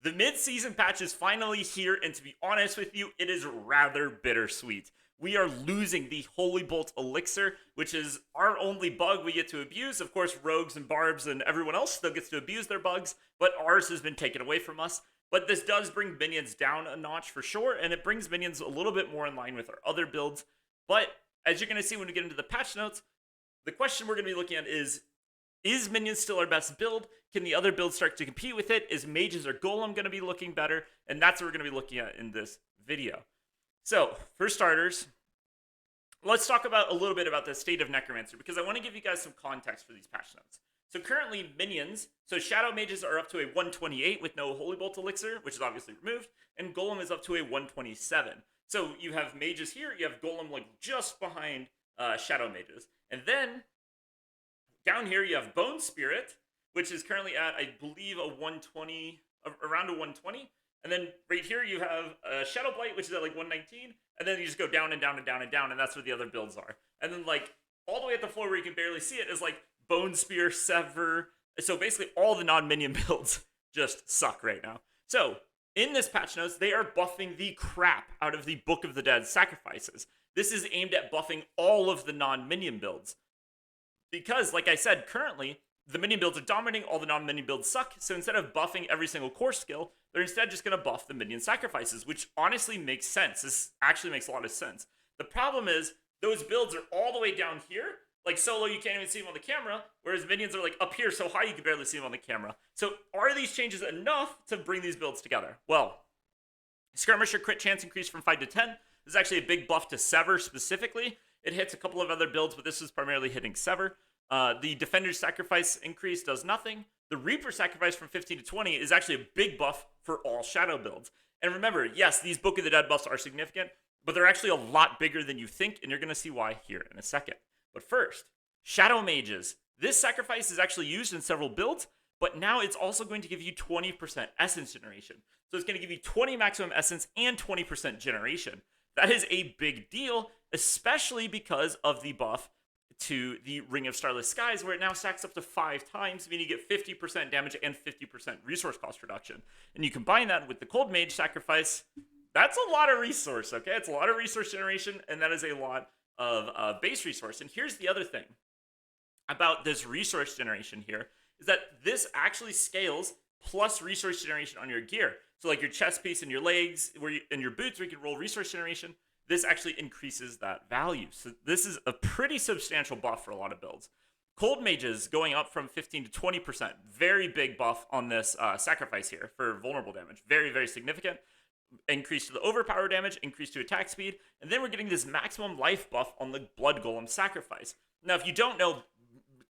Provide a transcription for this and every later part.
The mid-season patch is finally here, and to be honest with you, it is rather bittersweet. We are losing the Holy Bolt Elixir, which is our only bug we get to abuse. Of course, rogues and barbs and everyone else still gets to abuse their bugs, but ours has been taken away from us. But this does bring minions down a notch for sure, and it brings minions a little bit more in line with our other builds. But as you're going to see when we get into the patch notes, the question we're going to be looking at is minions still our best build? Can the other builds start to compete with it? Is mages or golem going to be looking better? And that's what we're going to be looking at in this video. So, for starters, let's talk about a little bit about the state of necromancer, because I want to give you guys some context for these patch notes. So currently minions, so shadow mages are up to a 128 with no holy bolt elixir, which is obviously removed, and golem is up to a 127. So you have mages here, you have golem like just behind shadow mages. And then down here you have bone spirit, which is currently at, I believe, a 120, around a 120. And then right here you have Shadow Blight, which is at like 119. And then you just go down and down and down and down, and that's where the other builds are. And then like all the way at the floor where you can barely see it is like Bone Spear, Sever. So basically all the non-minion builds just suck right now. So in this patch notes, they are buffing the crap out of the Book of the Dead sacrifices. This is aimed at buffing all of the non-minion builds. Because, like I said, currently, the minion builds are dominating, all the non-minion builds suck, so instead of buffing every single core skill, they're instead just going to buff the minion sacrifices, which honestly makes sense. This actually makes a lot of sense. The problem is, those builds are all the way down here. Like solo, you can't even see them on the camera, whereas minions are like up here so high you can barely see them on the camera. So are these changes enough to bring these builds together? Well, Skirmisher crit chance increased from 5 to 10. This is actually a big buff to Sever specifically. It hits a couple of other builds, but this is primarily hitting Sever. The Defender's Sacrifice increase does nothing. The Reaper Sacrifice from 15 to 20 is actually a big buff for all Shadow builds. And remember, yes, these Book of the Dead buffs are significant, but they're actually a lot bigger than you think, and you're going to see why here in a second. But first, Shadow Mages. This sacrifice is actually used in several builds, but now it's also going to give you 20% essence generation. So it's going to give you 20 maximum essence and 20% generation. That is a big deal, especially because of the buff to the Ring of Starless Skies, where it now stacks up to 5 times, meaning you get 50% damage and 50% resource cost reduction. And you combine that with the Cold Mage sacrifice, that's a lot of resource, okay? It's a lot of resource generation, and that is a lot of base resource. And here's the other thing about this resource generation here, is that this actually scales plus resource generation on your gear. So like your chest piece and your legs, and your boots, where you can roll resource generation, this actually increases that value. So this is a pretty substantial buff for a lot of builds. Cold Mages going up from 15 to 20%. Very big buff on this sacrifice here for vulnerable damage. Very, very significant. Increase to the overpower damage, increase to attack speed, and then we're getting this maximum life buff on the Blood Golem sacrifice. Now, if you don't know,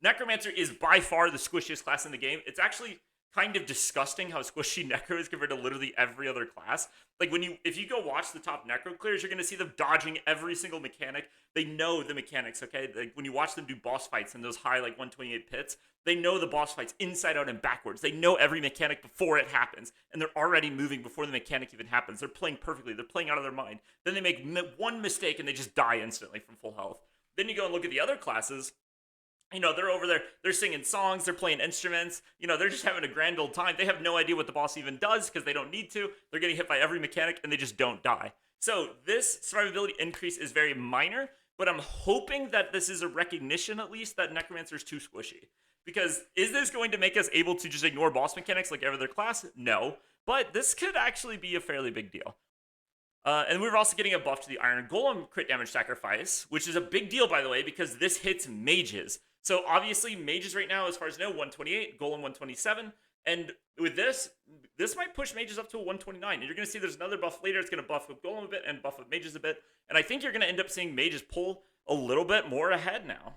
Necromancer is by far the squishiest class in the game. It's actually kind of disgusting how squishy Necro is compared to literally every other class. Like if you go watch the top Necro clears, you're gonna see them dodging every single mechanic. They know the mechanics, okay? Like when you watch them do boss fights in those high like 128 pits, they know the boss fights inside out and backwards. They know every mechanic before it happens, and they're already moving before the mechanic even happens. They're playing perfectly. They're playing out of their mind. Then they make one mistake and they just die instantly from full health. Then you go and look at the other classes. You know, they're over there, they're singing songs, they're playing instruments, you know, they're just having a grand old time. They have no idea what the boss even does because they don't need to. They're getting hit by every mechanic and they just don't die. So this survivability increase is very minor, but I'm hoping that this is a recognition at least that Necromancer is too squishy. Because is this going to make us able to just ignore boss mechanics like every other class? No, but this could actually be a fairly big deal. And we're also getting a buff to the Iron Golem crit damage sacrifice, which is a big deal, by the way, because this hits mages. So obviously, mages right now, as far as I know, 128, Golem 127. And with this might push mages up to a 129. And you're going to see there's another buff later. It's going to buff with Golem a bit and buff with mages a bit. And I think you're going to end up seeing mages pull a little bit more ahead now.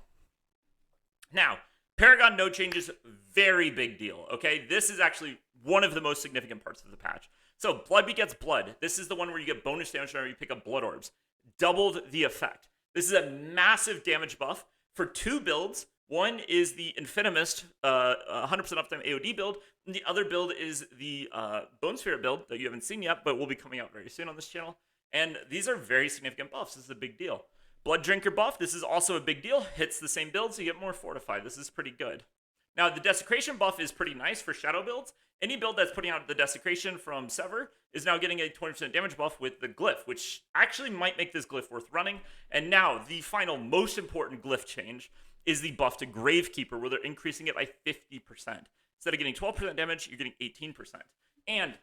Now, Paragon no changes, very big deal, okay? This is actually one of the most significant parts of the patch. So, Blood begets Blood. This is the one where you get bonus damage whenever you pick up Blood Orbs. Doubled the effect. This is a massive damage buff for 2 builds. One is the Infinimist 100% uptime AoD build, and the other build is the Bone Spirit build that you haven't seen yet, but will be coming out very soon on this channel. And these are very significant buffs. This is a big deal. Blood Drinker buff, this is also a big deal. Hits the same build, so you get more fortified. This is pretty good. Now, the desecration buff is pretty nice for shadow builds. Any build that's putting out the desecration from Sever is now getting a 20% damage buff with the glyph, which actually might make this glyph worth running. And now, the final most important glyph change is the buff to Gravekeeper, where they're increasing it by 50%. Instead of getting 12% damage, you're getting 18%. And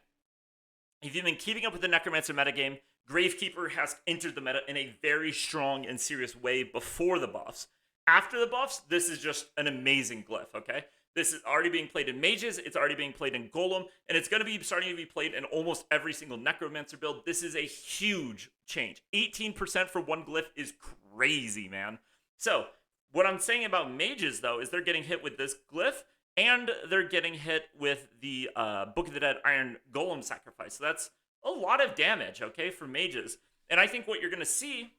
if you've been keeping up with the Necromancer metagame, Gravekeeper has entered the meta in a very strong and serious way before the buffs. After the buffs, this is just an amazing glyph, okay? This is already being played in mages, it's already being played in golem, and it's going to be starting to be played in almost every single necromancer build. This is a huge change. 18% for one glyph is crazy, man. So, what I'm saying about mages, though, is they're getting hit with this glyph, and they're getting hit with the Book of the Dead Iron Golem sacrifice. So that's a lot of damage, okay, for mages. And I think what you're going to see,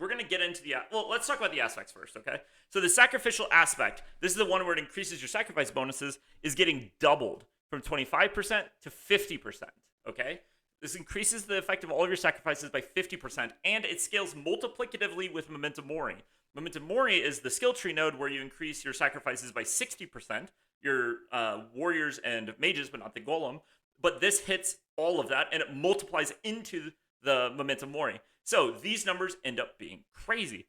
we're going to get into the... Well, let's talk about the aspects first, okay? So the sacrificial aspect, this is the one where it increases your sacrifice bonuses, is getting doubled from 25% to 50%, okay? This increases the effect of all of your sacrifices by 50%, and it scales multiplicatively with Memento Mori. Memento Mori is the skill tree node where you increase your sacrifices by 60%, your warriors and mages, but not the golem. But this hits all of that, and it multiplies into the Memento Mori. So these numbers end up being crazy.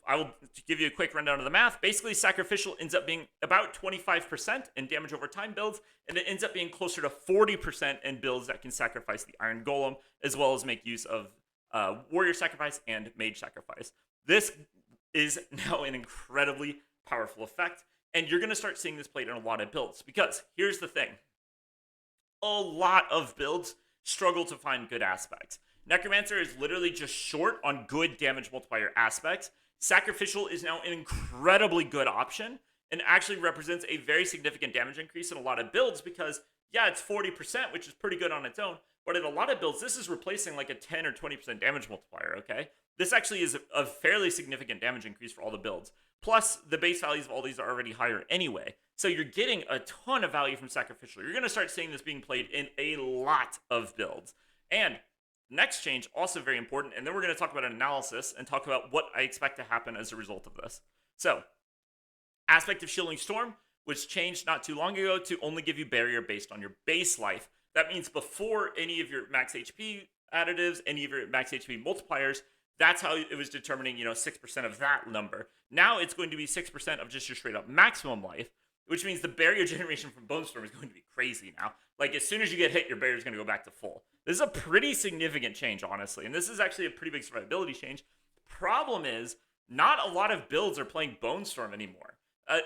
I will give you a quick rundown of the math. Basically, sacrificial ends up being about 25% in damage over time builds, and it ends up being closer to 40% in builds that can sacrifice the Iron Golem, as well as make use of warrior sacrifice and mage sacrifice. This is now an incredibly powerful effect, and you're going to start seeing this played in a lot of builds, because here's the thing. A lot of builds struggle to find good aspects. Necromancer is literally just short on good damage multiplier aspects. Sacrificial is now an incredibly good option and actually represents a very significant damage increase in a lot of builds because, yeah, it's 40%, which is pretty good on its own, but in a lot of builds, this is replacing like a 10 or 20% damage multiplier, okay? This actually is a fairly significant damage increase for all the builds. Plus, the base values of all these are already higher anyway. So you're getting a ton of value from Sacrificial. You're going to start seeing this being played in a lot of builds. And next change, also very important, and then we're going to talk about an analysis and talk about what I expect to happen as a result of this. So, aspect of Shielding Storm, which changed not too long ago to only give you barrier based on your base life. That means before any of your max HP additives, any of your max HP multipliers, that's how it was determining, 6% of that number. Now it's going to be 6% of just your straight up maximum life, which means the barrier generation from Bone Storm is going to be crazy now. Like, as soon as you get hit, your barrier is going to go back to full. This is a pretty significant change, honestly, and this is actually a pretty big survivability change. Problem is, not a lot of builds are playing Bone Storm anymore.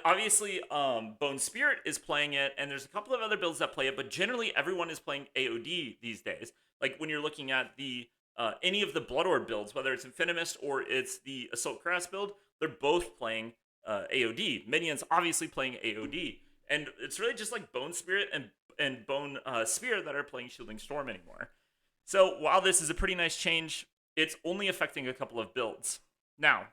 Obviously, Bone Spirit is playing it, and there's a couple of other builds that play it, but generally everyone is playing AOD these days. Like, when you're looking at the any of the Blood Orb builds, whether it's Infinimist or it's the Assault Cuirass build, they're both playing AOD. Minions obviously playing AOD. And it's really just like Bone Spirit and Bone Spear that are playing Shielding Storm anymore. So while this is a pretty nice change, it's only affecting a couple of builds. Now,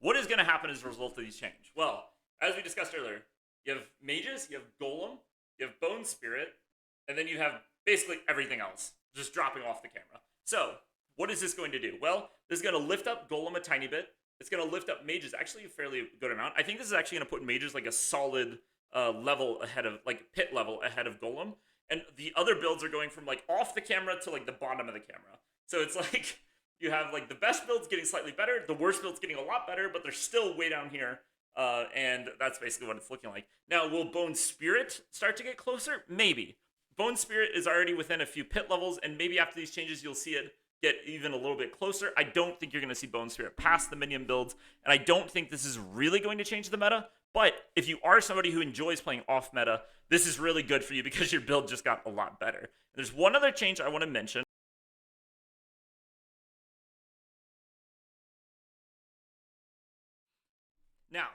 what is going to happen as a result of these change? Well, as we discussed earlier, you have mages, you have Golem, you have Bone Spirit, and then you have basically everything else just dropping off the camera. So, what is this going to do? Well, this is going to lift up Golem a tiny bit. It's going to lift up mages actually a fairly good amount. I think this is actually going to put mages like a solid level ahead of, like, pit level ahead of Golem. And the other builds are going from, like, off the camera to, like, the bottom of the camera. So it's like you have, like, the best builds getting slightly better, the worst builds getting a lot better, but they're still way down here. And that's basically what it's looking like. Now, will Bone Spirit start to get closer? Maybe. Bone Spirit is already within a few pit levels, and maybe after these changes, you'll see it get even a little bit closer. I don't think you're going to see Bone Spirit past the minion builds, and I don't think this is really going to change the meta, but if you are somebody who enjoys playing off meta, this is really good for you because your build just got a lot better. There's one other change I want to mention. Now,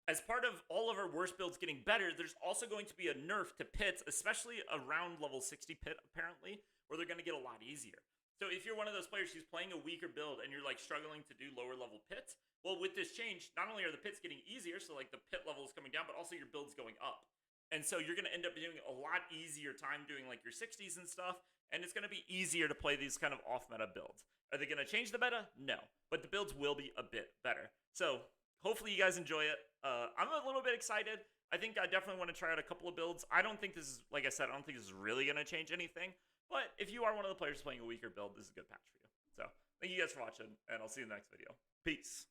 as part of all of our worst builds getting better, there's also going to be a nerf to pits, especially around level 60 pit, apparently, where they're going to get a lot easier. So if you're one of those players who's playing a weaker build and you're like struggling to do lower level pits, well, with this change, not only are the pits getting easier, so like the pit level is coming down, but also your build's going up. And so you're going to end up doing a lot easier time doing like your 60s and stuff, and it's going to be easier to play these kind of off-meta builds. Are they going to change the meta? No. But the builds will be a bit better. So hopefully you guys enjoy it. I'm a little bit excited. I think I definitely want to try out a couple of builds. I don't think this is, like I said, I don't think this is really going to change anything. But if you are one of the players playing a weaker build, this is a good patch for you. So thank you guys for watching, and I'll see you in the next video. Peace.